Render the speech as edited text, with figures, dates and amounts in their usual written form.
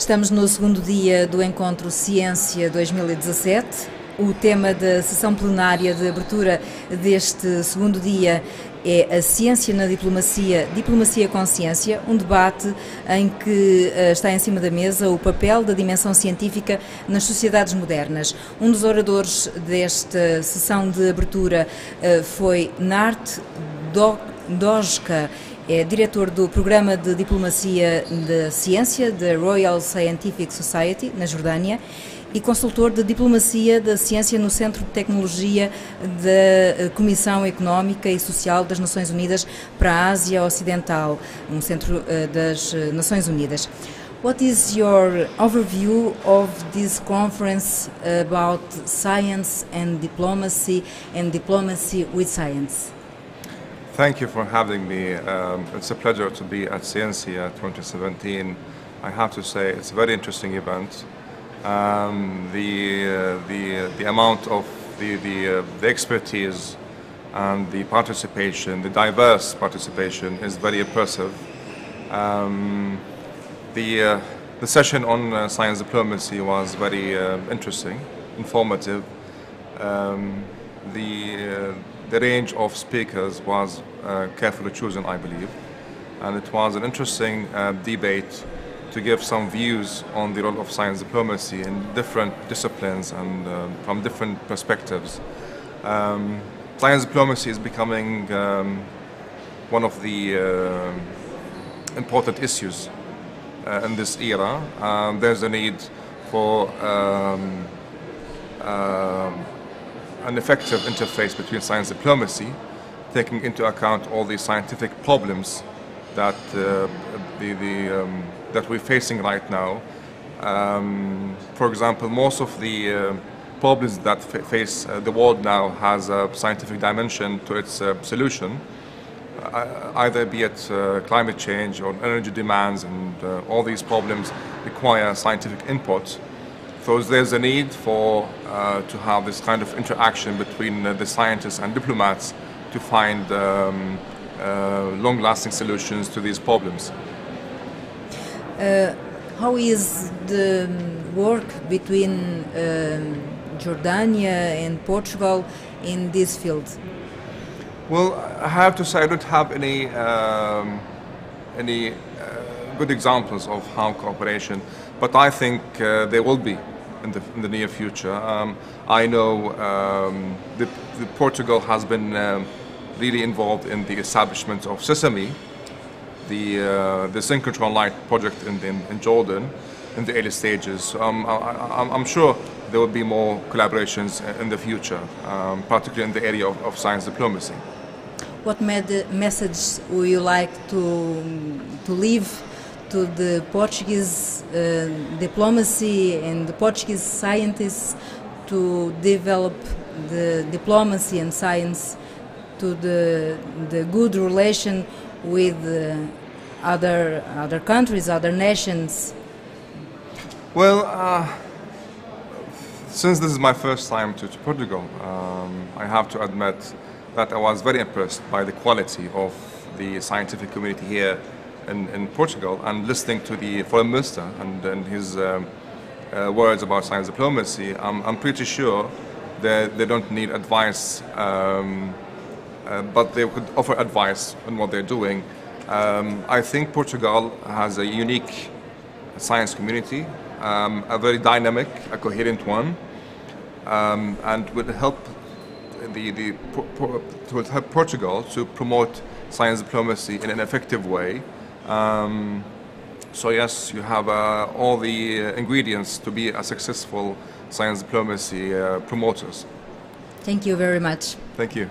Estamos no segundo dia do encontro Ciência 2017. O tema da sessão plenária de abertura deste segundo dia é a ciência na diplomacia, diplomacia com ciência, um debate em que está em cima da mesa o papel da dimensão científica nas sociedades modernas. Um dos oradores desta sessão de abertura foi Nart, Dohjoka, é diretor do Programa de Diplomacia da Ciência da Royal Scientific Society, na Jordânia, e consultor de Diplomacia da Ciência no Centro de Tecnologia da Comissão Económica e Social das Nações Unidas para a Ásia Ocidental, um centro das Nações Unidas. What is your overview of this conference about science and diplomacy with science? Thank you for having me. It's a pleasure to be at Ciencia 2017. I have to say it's a very interesting event. The amount of the expertise and the participation, the diverse participation, is very impressive. The session on science diplomacy was very interesting, informative. The range of speakers was carefully chosen, I believe, and it was an interesting debate to give some views on the role of science diplomacy in different disciplines and from different perspectives. Science diplomacy is becoming one of the important issues in this era. There's a need for an effective interface between science diplomacy, taking into account all the scientific problems that that we're facing right now. For example, most of the problems that face the world now has a scientific dimension to its solution, either be it climate change or energy demands, and all these problems require scientific input. So there's a need for to have this kind of interaction between the scientists and diplomats to find long-lasting solutions to these problems. How is the work between Jordânia and Portugal in this field? Well, I have to say I don't have any good examples of how cooperation, but I think there will be in the near future. I know Portugal has been really involved in the establishment of Sesame, the synchrotron light project in Jordan, in the early stages. So I'm sure there will be more collaborations in the future, particularly in the area of science diplomacy. What message would you like to leave to the Portuguese diplomacy and the Portuguese scientists to develop the diplomacy and science to the good relation with other countries, other nations? Well, since this is my first time to Portugal, I have to admit that I was very impressed by the quality of the scientific community here in Portugal, and listening to the foreign minister and his words about science diplomacy. I'm pretty sure that they don't need advice, but they could offer advice on what they're doing. I think Portugal has a unique science community, a very dynamic, a coherent one, and would help help Portugal to promote science diplomacy in an effective way. So yes, you have all the ingredients to be a successful science diplomacy promoters. Thank you very much. Thank you.